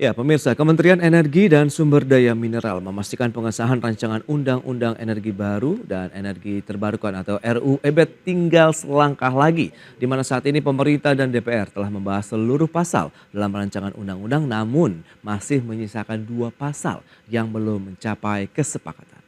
Ya, pemirsa, Kementerian Energi dan Sumber Daya Mineral memastikan pengesahan rancangan Undang-Undang Energi Baru dan Energi Terbarukan atau RUU EBT tinggal selangkah lagi, di mana saat ini pemerintah dan DPR telah membahas seluruh pasal dalam rancangan undang-undang, namun masih menyisakan 2 pasal yang belum mencapai kesepakatan.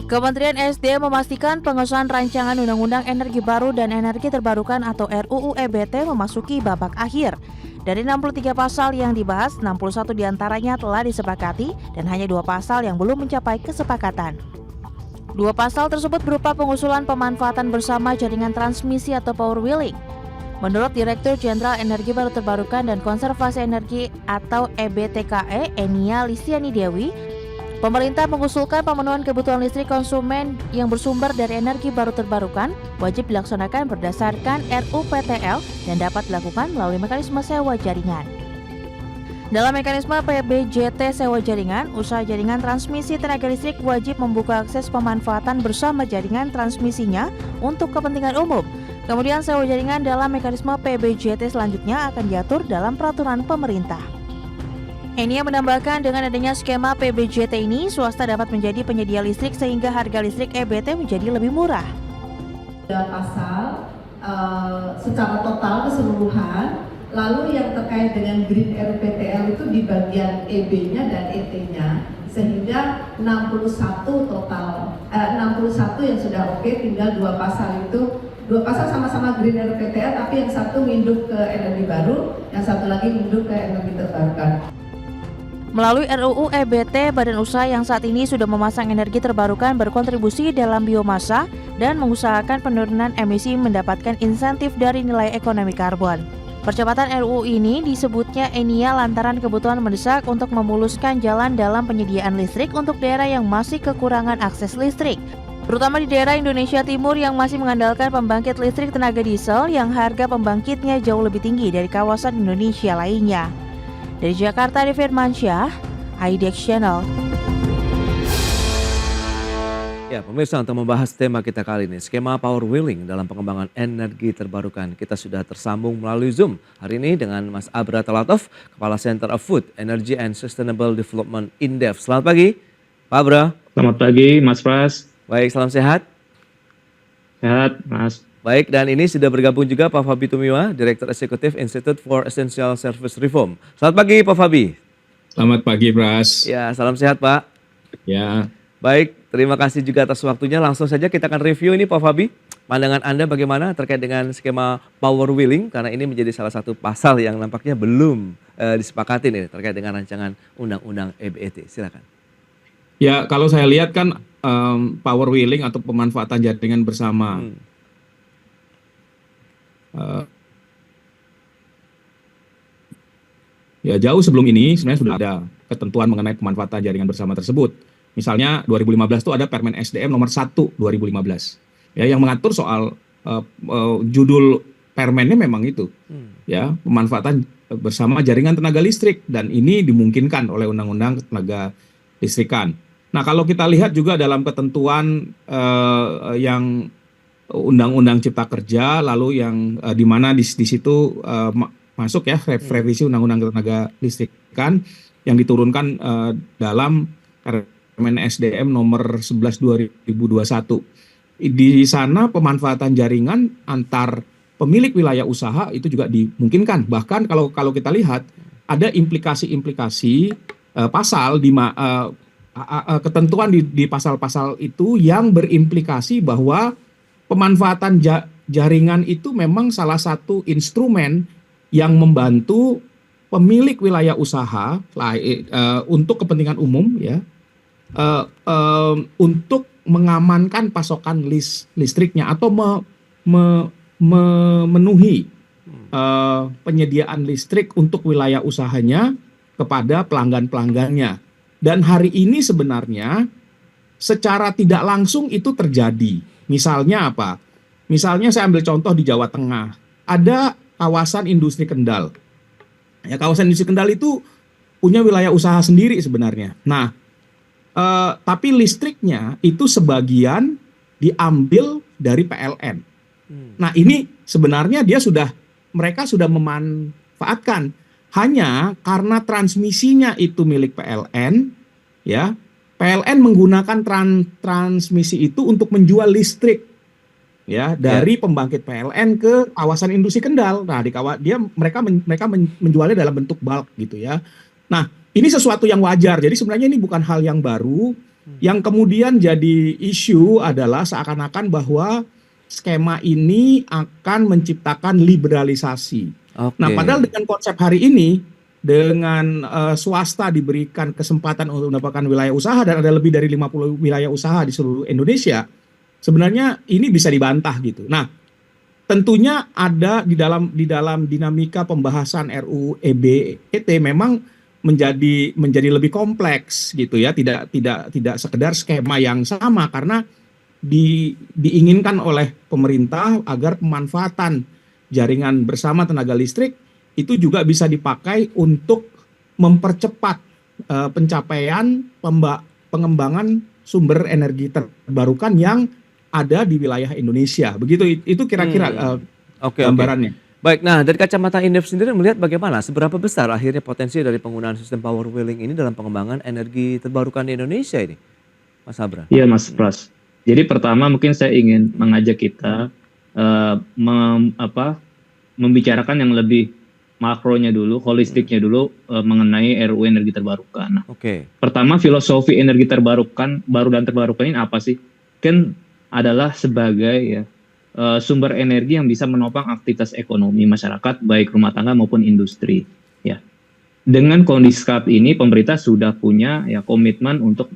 Kementerian SDM memastikan pengesahan rancangan Undang-Undang Energi Baru dan Energi Terbarukan atau RUU EBT memasuki babak akhir. Dari 63 pasal yang dibahas, 61 diantaranya telah disepakati dan hanya 2 pasal yang belum mencapai kesepakatan. 2 pasal tersebut berupa pengusulan pemanfaatan bersama jaringan transmisi atau power wheeling. Menurut Direktur Jenderal Energi Baru Terbarukan dan Konservasi Energi atau EBTKE, Enia Listiani Dewi, pemerintah mengusulkan pemenuhan kebutuhan listrik konsumen yang bersumber dari energi baru terbarukan wajib dilaksanakan berdasarkan RUPTL dan dapat dilakukan melalui mekanisme sewa jaringan. Dalam mekanisme PBJT sewa jaringan, usaha jaringan transmisi tenaga listrik wajib membuka akses pemanfaatan bersama jaringan transmisinya untuk kepentingan umum. Kemudian sewa jaringan dalam mekanisme PBJT selanjutnya akan diatur dalam peraturan pemerintah. Enia menambahkan dengan adanya skema PBJT ini, swasta dapat menjadi penyedia listrik sehingga harga listrik EBT menjadi lebih murah. Pasal secara total keseluruhan, lalu yang terkait dengan Green RUPTL itu di bagian EB-nya dan ET-nya, sehingga 61 total, 61 yang sudah oke, tinggal 2 pasal itu. 2 pasal sama-sama Green RUPTL, tapi yang satu nginduk ke energi baru, yang satu lagi nginduk ke energi terbarukan. Melalui RUU EBT, badan usaha yang saat ini sudah memasang energi terbarukan berkontribusi dalam biomasa dan mengusahakan penurunan emisi mendapatkan insentif dari nilai ekonomi karbon. Percepatan RUU ini disebutnya Enia lantaran kebutuhan mendesak untuk memuluskan jalan dalam penyediaan listrik untuk daerah yang masih kekurangan akses listrik, terutama di daerah Indonesia Timur yang masih mengandalkan pembangkit listrik tenaga diesel yang harga pembangkitnya jauh lebih tinggi dari kawasan Indonesia lainnya. Dari Jakarta, Adi Firmansyah, IDX Channel. Ya, pemirsa, untuk membahas tema kita kali ini, skema power wheeling dalam pengembangan energi terbarukan. Kita sudah tersambung melalui Zoom hari ini dengan Mas Abra Talatov, Kepala Center of Food, Energy and Sustainable Development Indef. Selamat pagi, Pak Abra. Selamat pagi, Mas Pras. Baik, salam sehat. Sehat, Mas. Baik, dan ini sudah bergabung juga Pak Fabi Tumiwa, Direktur Eksekutif Institute for Essential Service Reform. Selamat pagi, Pak Fabi. Selamat pagi, Pras. Ya, salam sehat, Pak. Ya. Baik, terima kasih juga atas waktunya. Langsung saja kita akan review ini, Pak Fabi. Pandangan Anda bagaimana terkait dengan skema power wheeling? Karena ini menjadi salah satu pasal yang nampaknya belum disepakati nih terkait dengan rancangan Undang-Undang EBT. Silakan. Ya, kalau saya lihat kan power wheeling atau pemanfaatan jaringan bersama. Ya, jauh sebelum ini sebenarnya sudah ada ketentuan mengenai pemanfaatan jaringan bersama tersebut. Misalnya 2015 itu ada Permen SDM nomor 1 2015. Ya, yang mengatur soal judul permennya memang itu. Ya, pemanfaatan bersama jaringan tenaga listrik, dan ini dimungkinkan oleh Undang-Undang Tenaga Listrikan. Nah, kalau kita lihat juga dalam ketentuan yang Undang-Undang Cipta Kerja, lalu yang di mana di situ masuk ya revisi Undang-Undang Tenaga Listrikan yang diturunkan dalam Permen SDM nomor 11 2021. Di sana pemanfaatan jaringan antar pemilik wilayah usaha itu juga dimungkinkan. Bahkan kalau kita lihat ada implikasi-implikasi pasal di ketentuan di pasal-pasal itu yang berimplikasi bahwa pemanfaatan jaringan itu memang salah satu instrumen yang membantu pemilik wilayah usaha untuk kepentingan umum, ya, untuk mengamankan pasokan listriknya atau memenuhi penyediaan listrik untuk wilayah usahanya kepada pelanggan-pelanggannya. Dan hari ini sebenarnya secara tidak langsung itu terjadi. Misalnya apa? Misalnya saya ambil contoh di Jawa Tengah. Ada kawasan industri Kendal. Ya, kawasan industri Kendal itu punya wilayah usaha sendiri sebenarnya. Nah, tapi listriknya itu sebagian diambil dari PLN. Nah, ini sebenarnya dia sudah mereka sudah memanfaatkan. Hanya karena transmisinya itu milik PLN, ya, PLN menggunakan transmisi itu untuk menjual listrik, ya, dari pembangkit PLN ke kawasan industri Kendal. Nah, mereka menjualnya dalam bentuk bulk gitu ya. Nah, ini sesuatu yang wajar. Jadi sebenarnya ini bukan hal yang baru. Yang kemudian jadi isu adalah seakan-akan bahwa skema ini akan menciptakan liberalisasi. Nah, padahal dengan konsep hari ini, dengan swasta diberikan kesempatan untuk mendapatkan wilayah usaha dan ada lebih dari 50 wilayah usaha di seluruh Indonesia, sebenarnya ini bisa dibantah gitu. Nah, tentunya ada di dalam dinamika pembahasan RUU EBT memang menjadi lebih kompleks gitu ya, tidak sekedar skema yang sama karena diinginkan oleh pemerintah agar pemanfaatan jaringan bersama tenaga listrik itu juga bisa dipakai untuk mempercepat pencapaian pengembangan sumber energi terbarukan yang ada di wilayah Indonesia. Begitu itu kira-kira gambarannya. Baik, nah dari kacamata Indef sendiri melihat bagaimana seberapa besar akhirnya potensi dari penggunaan sistem power wheeling ini dalam pengembangan energi terbarukan di Indonesia ini, Mas Habra? Iya, Mas Pras. Jadi pertama mungkin saya ingin mengajak kita membicarakan yang lebih makronya dulu, holistiknya dulu mengenai RUU energi terbarukan. Nah, pertama filosofi energi terbarukan, baru dan terbarukan ini apa sih? Kan adalah sebagai sumber energi yang bisa menopang aktivitas ekonomi masyarakat, baik rumah tangga maupun industri. Ya, dengan kondisi saat ini pemerintah sudah punya komitmen untuk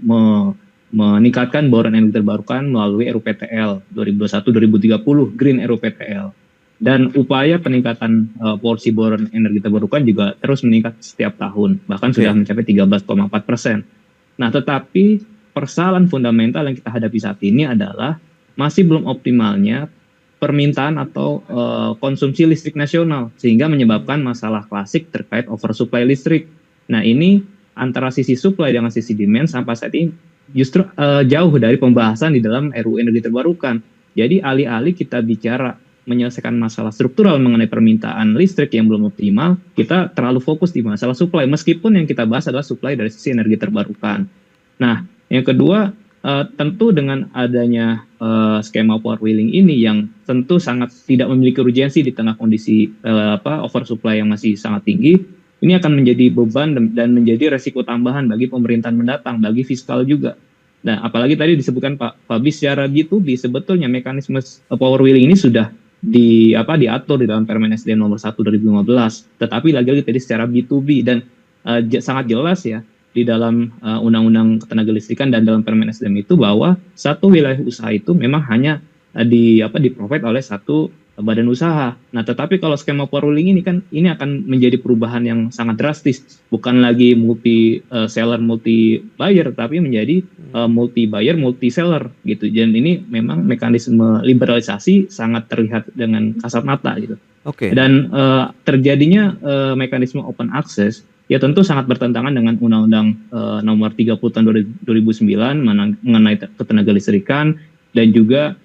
meningkatkan bauran energi terbarukan melalui RUPTL 2021-2030 Green RUPTL, dan upaya peningkatan porsi bauran energi terbarukan juga terus meningkat setiap tahun, bahkan sudah mencapai 13,4%. Nah, tetapi persoalan fundamental yang kita hadapi saat ini adalah masih belum optimalnya permintaan atau konsumsi listrik nasional, sehingga menyebabkan masalah klasik terkait oversupply listrik. Nah, ini antara sisi supply dengan sisi demand sampai saat ini justru jauh dari pembahasan di dalam RUU energi terbarukan. Jadi alih-alih kita bicara menyelesaikan masalah struktural mengenai permintaan listrik yang belum optimal, kita terlalu fokus di masalah supply, meskipun yang kita bahas adalah supply dari sisi energi terbarukan. Nah, yang kedua, tentu dengan adanya skema power wheeling ini yang tentu sangat tidak memiliki urgensi di tengah kondisi oversupply yang masih sangat tinggi, ini akan menjadi beban dan menjadi resiko tambahan bagi pemerintahan mendatang, bagi fiskal juga. Nah, apalagi tadi disebutkan Pak Fabi secara B2B, sebetulnya mekanisme power wheeling ini sudah diatur di dalam Permen SDM nomor 1 2015. Tetapi lagi-lagi tadi secara B2B dan sangat jelas ya di dalam Undang-Undang Ketenagalistrikan dan dalam Permen SDM itu bahwa satu wilayah usaha itu memang hanya di-provide oleh satu badan usaha. Nah, tetapi kalau skema power wheeling ini kan ini akan menjadi perubahan yang sangat drastis, bukan lagi multi seller multi buyer, tapi menjadi multi buyer multi seller gitu. Dan ini memang mekanisme liberalisasi sangat terlihat dengan kasat mata gitu. Dan terjadinya mekanisme open access ya tentu sangat bertentangan dengan Undang-Undang nomor 30 tahun 2009 mengenai ketenagalistrikan, dan juga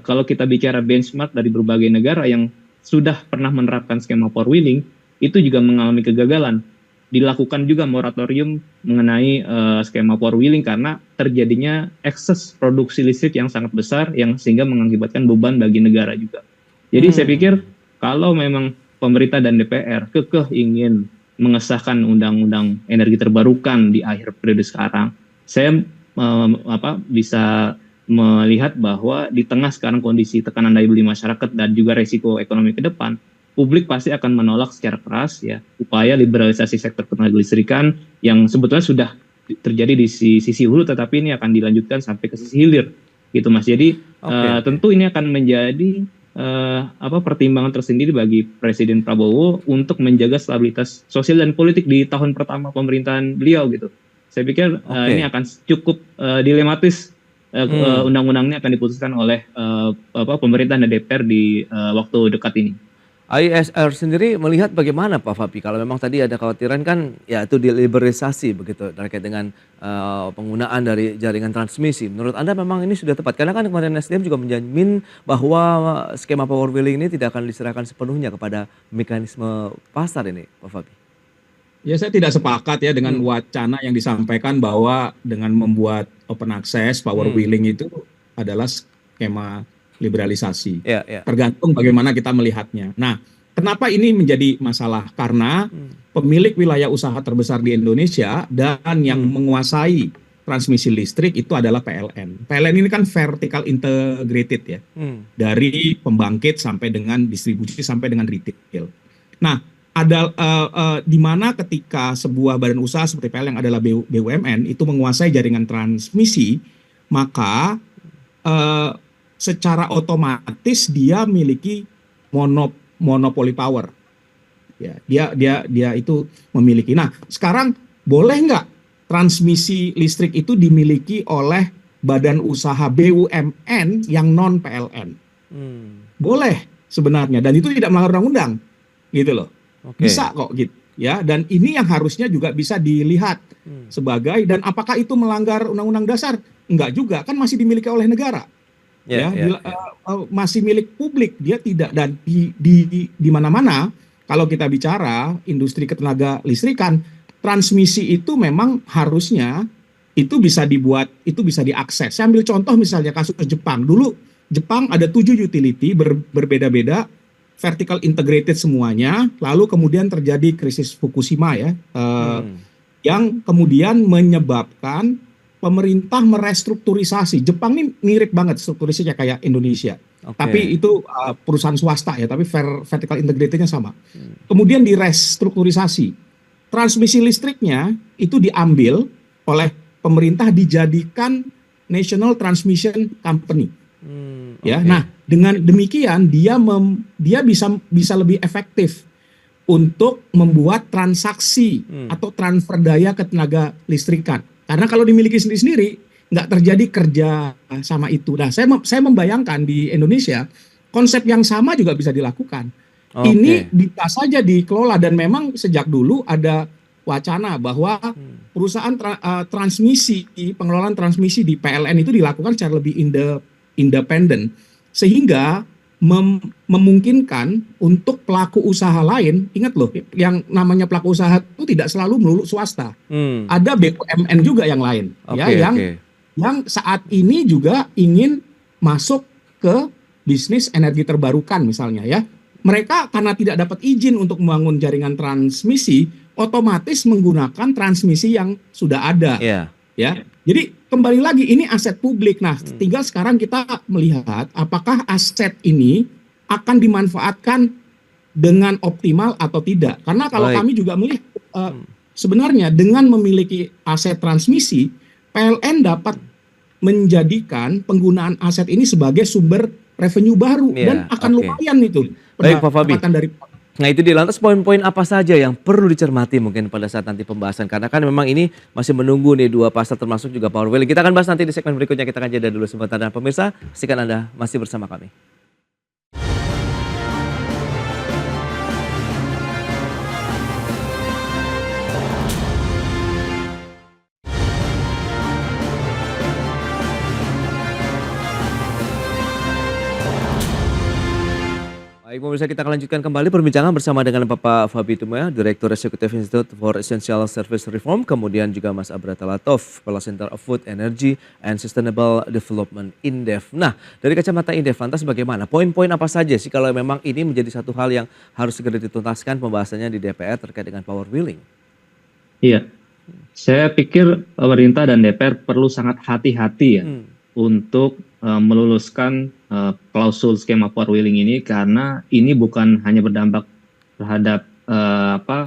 kalau kita bicara benchmark dari berbagai negara yang sudah pernah menerapkan skema power wheeling, itu juga mengalami kegagalan. Dilakukan juga moratorium mengenai skema power wheeling karena terjadinya ekses produksi listrik yang sangat besar, yang sehingga mengakibatkan beban bagi negara juga. Jadi saya pikir kalau memang pemerintah dan DPR kekeh ingin mengesahkan undang-undang energi terbarukan di akhir periode sekarang, saya bisa melihat bahwa di tengah sekarang kondisi tekanan daya beli masyarakat dan juga resiko ekonomi ke depan, publik pasti akan menolak secara keras ya upaya liberalisasi sektor ketenagalistrikan yang sebetulnya sudah terjadi di sisi hulu, tetapi ini akan dilanjutkan sampai ke sisi hilir gitu Mas. Jadi tentu ini akan menjadi pertimbangan tersendiri bagi Presiden Prabowo untuk menjaga stabilitas sosial dan politik di tahun pertama pemerintahan beliau gitu. Saya pikir ini akan cukup dilematis. Undang-undang ini akan diputuskan oleh pemerintah dan DPR di waktu dekat ini. ISR sendiri melihat bagaimana Pak Fabi? Kalau memang tadi ada kekhawatiran kan ya itu diliberalisasi begitu terkait dengan penggunaan dari jaringan transmisi. Menurut Anda memang ini sudah tepat? Karena kan kemarin SDM juga menjamin bahwa skema power wheeling ini tidak akan diserahkan sepenuhnya kepada mekanisme pasar ini, Pak Fabi. Ya, saya tidak sepakat ya dengan wacana yang disampaikan bahwa dengan membuat open access power wheeling itu adalah skema liberalisasi. Tergantung bagaimana kita melihatnya. Nah, kenapa ini menjadi masalah? Karena pemilik wilayah usaha terbesar di Indonesia dan yang menguasai transmisi listrik itu adalah PLN. PLN ini kan vertical integrated ya, dari pembangkit sampai dengan distribusi sampai dengan retail. Nah, ada di mana ketika sebuah badan usaha seperti PLN yang adalah BUMN itu menguasai jaringan transmisi, maka secara otomatis dia memiliki monopoli power. Ya, dia itu memiliki. Nah, sekarang boleh nggak transmisi listrik itu dimiliki oleh badan usaha BUMN yang non PLN? Boleh sebenarnya, dan itu tidak melanggar undang-undang, gitu loh. Bisa kok gitu. Ya, dan ini yang harusnya juga bisa dilihat sebagai, dan apakah itu melanggar undang-undang dasar? Enggak juga, kan masih dimiliki oleh negara. Masih milik publik, dia tidak. Dan di mana-mana kalau kita bicara industri ketenaga listrikan, transmisi itu memang harusnya itu bisa dibuat, itu bisa diakses. Saya ambil contoh misalnya kasus Jepang. Dulu Jepang ada 7 utility berbeda-beda, vertical integrated semuanya, lalu kemudian terjadi krisis Fukushima ya, yang kemudian menyebabkan pemerintah merestrukturisasi. Jepang ini mirip banget strukturisasinya kayak Indonesia. Tapi itu perusahaan swasta ya, tapi vertical integratednya sama. Kemudian direstrukturisasi. Transmisi listriknya itu diambil oleh pemerintah, dijadikan National Transmission Company. Ya, nah dengan demikian dia bisa lebih efektif untuk membuat transaksi atau transfer daya ketenaga listrikan. Karena kalau dimiliki sendiri-sendiri, nggak terjadi kerja sama itu. Nah, saya membayangkan di Indonesia, konsep yang sama juga bisa dilakukan. Ini bisa saja dikelola, dan memang sejak dulu ada wacana bahwa perusahaan transmisi, pengelolaan transmisi di PLN itu dilakukan secara lebih independen. Sehingga memungkinkan untuk pelaku usaha lain, ingat loh, yang namanya pelaku usaha itu tidak selalu melulu swasta. Ada BUMN juga yang lain, yang saat ini juga ingin masuk ke bisnis energi terbarukan misalnya ya. Mereka karena tidak dapat izin untuk membangun jaringan transmisi, otomatis menggunakan transmisi yang sudah ada. Ya, jadi kembali lagi ini aset publik. Nah, tinggal sekarang kita melihat apakah aset ini akan dimanfaatkan dengan optimal atau tidak. Karena kalau kami juga melihat sebenarnya dengan memiliki aset transmisi, PLN dapat menjadikan penggunaan aset ini sebagai sumber revenue baru dan akan lumayan itu. Baik Pak Fabi. Nah itu di lantas poin-poin apa saja yang perlu dicermati mungkin pada saat nanti pembahasan. Karena kan memang ini masih menunggu nih 2 pasal termasuk juga power wheeling. Kita akan bahas nanti di segmen berikutnya, kita akan jeda dulu sebentar. Dan pemirsa, pastikan Anda masih bersama kami. Baik pemirsa, kita akan lanjutkan kembali perbincangan bersama dengan Bapak Fabi Tumoya, Direktur Eksekutif Institute for Essential Service Reform, kemudian juga Mas Abrata Latov, Kepala Center of Food, Energy, and Sustainable Development Indef. Nah, dari kacamata Indef, lantas bagaimana? Poin-poin apa saja sih kalau memang ini menjadi satu hal yang harus segera dituntaskan pembahasannya di DPR terkait dengan power wheeling? Iya, saya pikir pemerintah dan DPR perlu sangat hati-hati ya untuk meluluskan klausul skema power wheeling ini, karena ini bukan hanya berdampak terhadap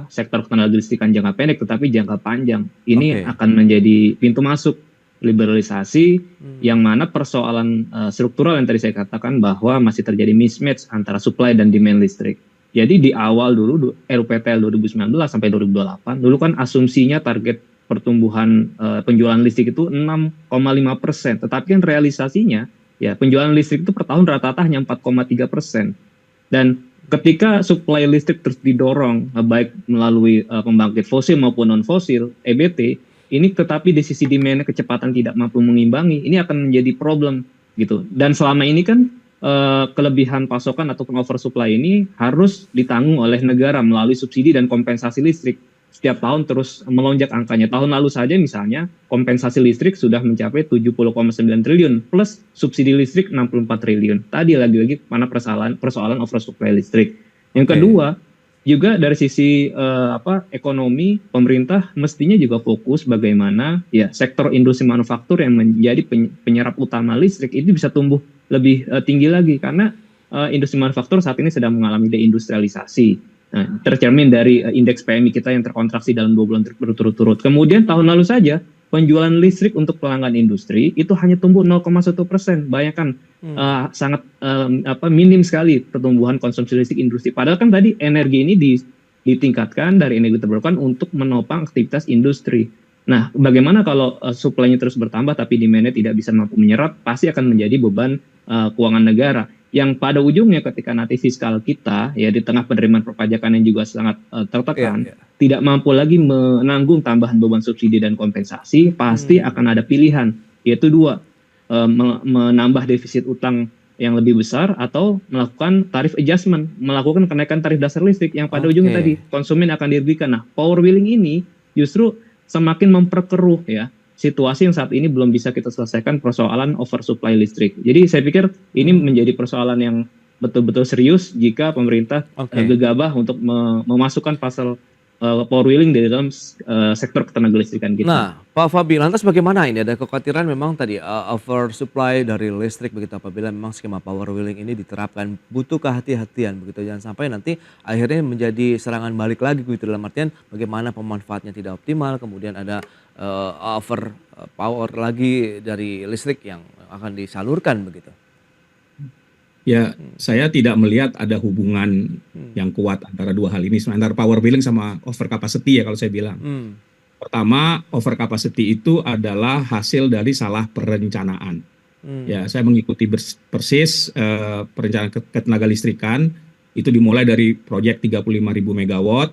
sektor ketenaga listrikan jangka pendek, tetapi jangka panjang. Ini akan menjadi pintu masuk liberalisasi yang mana persoalan struktural yang tadi saya katakan bahwa masih terjadi mismatch antara supply dan demand listrik. Jadi di awal dulu RUPTL 2019 sampai 2028, dulu kan asumsinya target pertumbuhan penjualan listrik itu 6,5%, tetapi kan realisasinya ya penjualan listrik itu per tahun rata-rata hanya 4,3%. Dan ketika supply listrik terus didorong baik melalui pembangkit fosil maupun non fosil EBT ini, tetapi di sisi demand kecepatan tidak mampu mengimbangi, ini akan menjadi problem gitu. Dan selama ini kan kelebihan pasokan ataupun oversupply ini harus ditanggung oleh negara melalui subsidi dan kompensasi listrik. Setiap tahun terus melonjak angkanya. Tahun lalu saja misalnya kompensasi listrik sudah mencapai 70,9 triliun plus subsidi listrik 64 triliun. Tadi lagi-lagi mana persoalan oversupply listrik. Yang kedua, juga dari sisi ekonomi, pemerintah mestinya juga fokus bagaimana ya sektor industri manufaktur yang menjadi penyerap utama listrik itu bisa tumbuh lebih tinggi lagi, karena industri manufaktur saat ini sedang mengalami deindustrialisasi. Nah, tercermin dari indeks PMI kita yang terkontraksi dalam 2 bulan berturut-turut. Kemudian tahun lalu saja penjualan listrik untuk pelanggan industri itu hanya tumbuh 0,1%. Bayangkan sangat minim sekali pertumbuhan konsumsi listrik industri. Padahal kan tadi energi ini ditingkatkan dari energi terbarukan untuk menopang aktivitas industri. Nah, bagaimana kalau supply-nya terus bertambah tapi demand-nya tidak bisa mampu menyerap, pasti akan menjadi beban keuangan negara. Yang pada ujungnya ketika nanti fiskal kita ya di tengah penerimaan perpajakan yang juga sangat tertekan, tidak mampu lagi menanggung tambahan beban subsidi dan kompensasi, pasti akan ada pilihan, yaitu dua, menambah defisit utang yang lebih besar atau melakukan tarif adjustment, melakukan kenaikan tarif dasar listrik yang pada ujungnya tadi konsumen akan dirugikan. Nah, power wheeling ini justru semakin memperkeruh ya situasi yang saat ini belum bisa kita selesaikan, persoalan oversupply listrik. Jadi saya pikir ini menjadi persoalan yang betul-betul serius jika pemerintah gegabah untuk memasukkan pasal power wheeling di dalam sektor ketenagalistrikan kita. Nah, Pak Fabi, lantas bagaimana ini? Ada kekhawatiran memang tadi oversupply dari listrik begitu, apabila memang skema power wheeling ini diterapkan, butuh kehati-hatian begitu, jangan sampai nanti akhirnya menjadi serangan balik lagi begitu, dalam artian bagaimana pemanfaatnya tidak optimal, kemudian ada over power lagi dari listrik yang akan disalurkan begitu. Ya, saya tidak melihat ada hubungan yang kuat antara dua hal ini, antara power wheeling sama over capacity ya kalau saya bilang. Pertama, over capacity itu adalah hasil dari salah perencanaan. Ya, saya mengikuti persis perencanaan ketenagalistrikan itu dimulai dari proyek 35.000 megawatt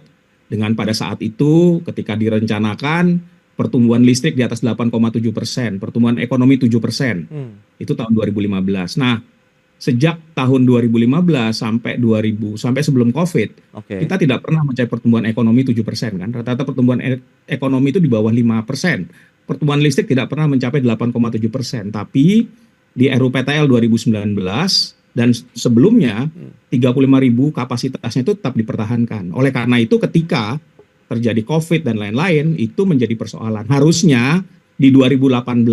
dengan pada saat itu ketika direncanakan pertumbuhan listrik di atas 8,7%, pertumbuhan ekonomi 7%. Itu tahun 2015. Nah, sejak tahun 2015 sampai sebelum Covid, kita tidak pernah mencapai pertumbuhan ekonomi 7% kan. Rata-rata pertumbuhan ekonomi itu di bawah 5%. Pertumbuhan listrik tidak pernah mencapai 8,7%. Tapi di RUPTL 2019 dan sebelumnya 35.000 kapasitasnya itu tetap dipertahankan. Oleh karena itu ketika terjadi Covid dan lain-lain, itu menjadi persoalan. Harusnya di 2018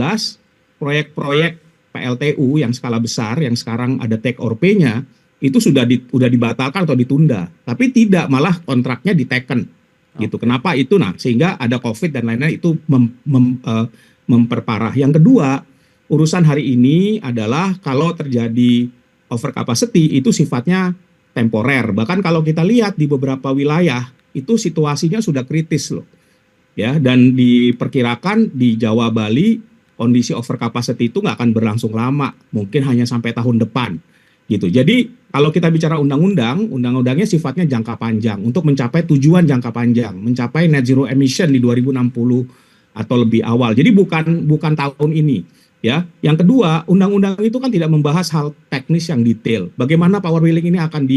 proyek-proyek PLTU yang skala besar, yang sekarang ada take or pay-nya, itu sudah dibatalkan atau ditunda. Tapi tidak, malah kontraknya diteken. Gitu. Kenapa itu? Nah, sehingga ada Covid dan lain-lain itu memperparah. Yang kedua, urusan hari ini adalah kalau terjadi over capacity itu sifatnya temporer. Bahkan kalau kita lihat di beberapa wilayah, itu situasinya sudah kritis loh, ya. Dan diperkirakan di Jawa Bali kondisi over capacity itu nggak akan berlangsung lama, mungkin hanya sampai tahun depan, gitu. Jadi kalau kita bicara undang-undangnya sifatnya jangka panjang untuk mencapai tujuan jangka panjang, mencapai net zero emission di 2060 atau lebih awal. Jadi bukan tahun ini, ya. Yang kedua, undang-undang itu kan tidak membahas hal teknis yang detail. Bagaimana power wheeling ini akan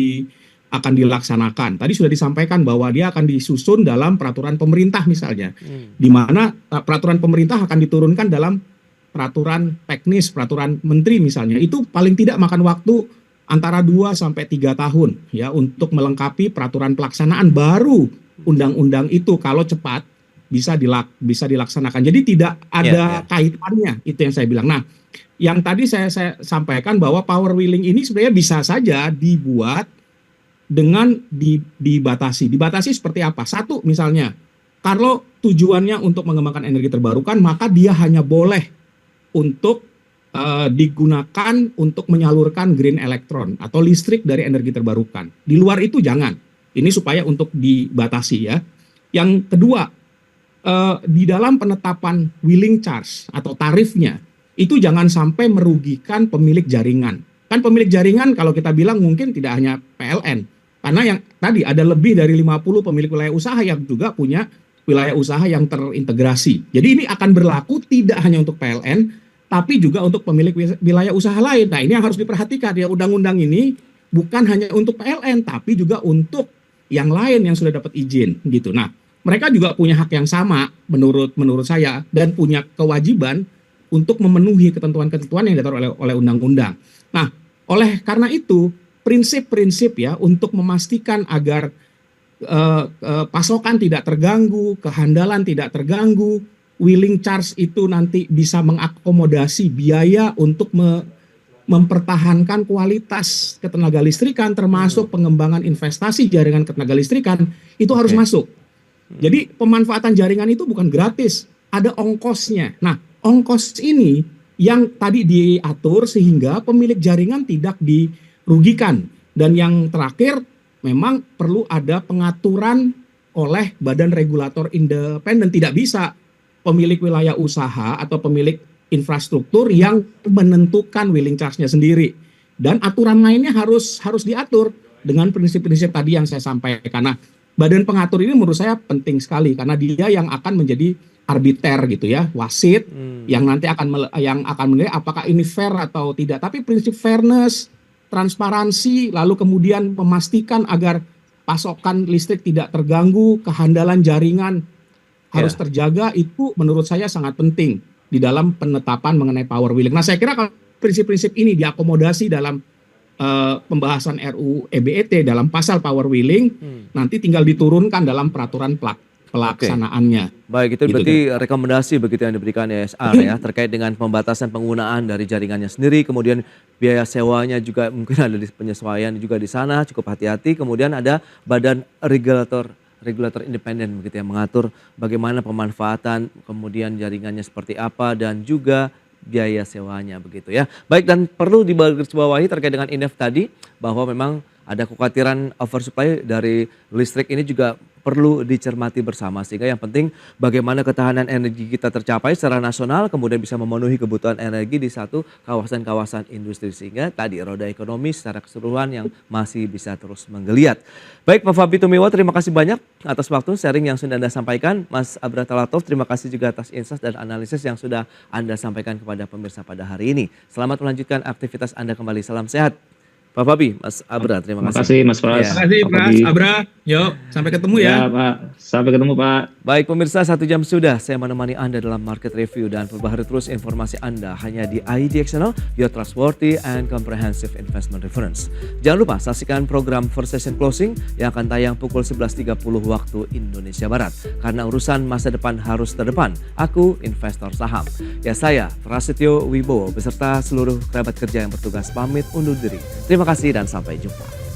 dilaksanakan. Tadi sudah disampaikan bahwa dia akan disusun dalam peraturan pemerintah misalnya, di mana peraturan pemerintah akan diturunkan dalam peraturan teknis, peraturan menteri misalnya. Itu paling tidak makan waktu antara 2 sampai 3 tahun ya untuk melengkapi peraturan pelaksanaan, baru undang-undang itu kalau cepat bisa dilaksanakan. Jadi tidak ada kaitannya, itu yang saya bilang. Nah, yang tadi saya sampaikan bahwa power wheeling ini sebenarnya bisa saja dibuat dengan dibatasi. Dibatasi seperti apa? Satu, misalnya, kalau tujuannya untuk mengembangkan energi terbarukan, maka dia hanya boleh untuk digunakan untuk menyalurkan green electron atau listrik dari energi terbarukan. Di luar itu jangan. Ini supaya untuk dibatasi ya. Yang kedua, di dalam penetapan wheeling charge atau tarifnya, itu jangan sampai merugikan pemilik jaringan. Kan pemilik jaringan kalau kita bilang mungkin tidak hanya PLN, Karena yang tadi ada lebih dari 50 pemilik wilayah usaha yang juga punya wilayah usaha yang terintegrasi. Jadi ini akan berlaku tidak hanya untuk PLN, tapi juga untuk pemilik wilayah usaha lain. Nah ini yang harus diperhatikan ya, undang-undang ini bukan hanya untuk PLN, tapi juga untuk yang lain yang sudah dapat izin gitu. Nah mereka juga punya hak yang sama menurut saya, dan punya kewajiban untuk memenuhi ketentuan-ketentuan yang diatur oleh undang-undang. Nah oleh karena itu prinsip-prinsip ya untuk memastikan agar pasokan tidak terganggu, kehandalan tidak terganggu, wheeling charge itu nanti bisa mengakomodasi biaya untuk mempertahankan kualitas ketenaga listrikan, termasuk pengembangan investasi jaringan ketenaga listrikan, itu harus masuk. Jadi pemanfaatan jaringan itu bukan gratis, ada ongkosnya. Nah, ongkos ini yang tadi diatur sehingga pemilik jaringan tidak dirugikan. Dan yang terakhir, memang perlu ada pengaturan oleh badan regulator independen. Tidak bisa pemilik wilayah usaha atau pemilik infrastruktur yang menentukan wheeling charge-nya sendiri. Dan aturan lainnya harus diatur dengan prinsip-prinsip tadi yang saya sampaikan. Nah, badan pengatur ini menurut saya penting sekali karena dia yang akan menjadi arbiter gitu ya, wasit yang nanti akan menilai apakah ini fair atau tidak. Tapi prinsip fairness, transparansi, lalu kemudian memastikan agar pasokan listrik tidak terganggu, kehandalan jaringan harus terjaga, itu menurut saya sangat penting di dalam penetapan mengenai power wheeling. Nah saya kira kalau prinsip-prinsip ini diakomodasi dalam pembahasan RUU EBET dalam pasal power wheeling, nanti tinggal diturunkan dalam peraturan pelaksanaannya. Baik, itu berarti rekomendasi begitu yang diberikan ESR ya, terkait dengan pembatasan penggunaan dari jaringannya sendiri, kemudian biaya sewanya juga mungkin ada di penyesuaian juga di sana, cukup hati-hati. Kemudian ada badan regulator independen begitu yang mengatur bagaimana pemanfaatan, kemudian jaringannya seperti apa, dan juga biaya sewanya begitu ya. Baik, dan perlu digarisbawahi terkait dengan INEF tadi bahwa memang ada kekhawatiran oversupply dari listrik ini juga perlu dicermati bersama, sehingga yang penting bagaimana ketahanan energi kita tercapai secara nasional, kemudian bisa memenuhi kebutuhan energi di satu kawasan-kawasan industri, sehingga tadi roda ekonomi secara keseluruhan yang masih bisa terus menggeliat. Baik, Pak Fabi Tumiwa, terima kasih banyak atas waktu sharing yang sudah Anda sampaikan. Mas Abra Talatov, terima kasih juga atas insight dan analisis yang sudah Anda sampaikan kepada pemirsa pada hari ini. Selamat melanjutkan aktivitas Anda kembali, salam sehat. Pak Fabi, Mas Abra, terima kasih. Terima kasih Mas Pras. Terima kasih Mas Abra. Yuk, sampai ketemu ya. Ya Pak, sampai ketemu Pak. Baik pemirsa, 1 jam sudah saya menemani Anda dalam market review, dan perbaharui terus informasi Anda hanya di IDX Channel, your trustworthy and comprehensive investment reference. Jangan lupa saksikan program First Session Closing yang akan tayang pukul 11.30 waktu Indonesia Barat. Karena urusan masa depan harus terdepan, aku investor saham. Ya saya, Prasetyo Wibowo, beserta seluruh kerabat kerja yang bertugas pamit undur diri. Terima kasih dan sampai jumpa.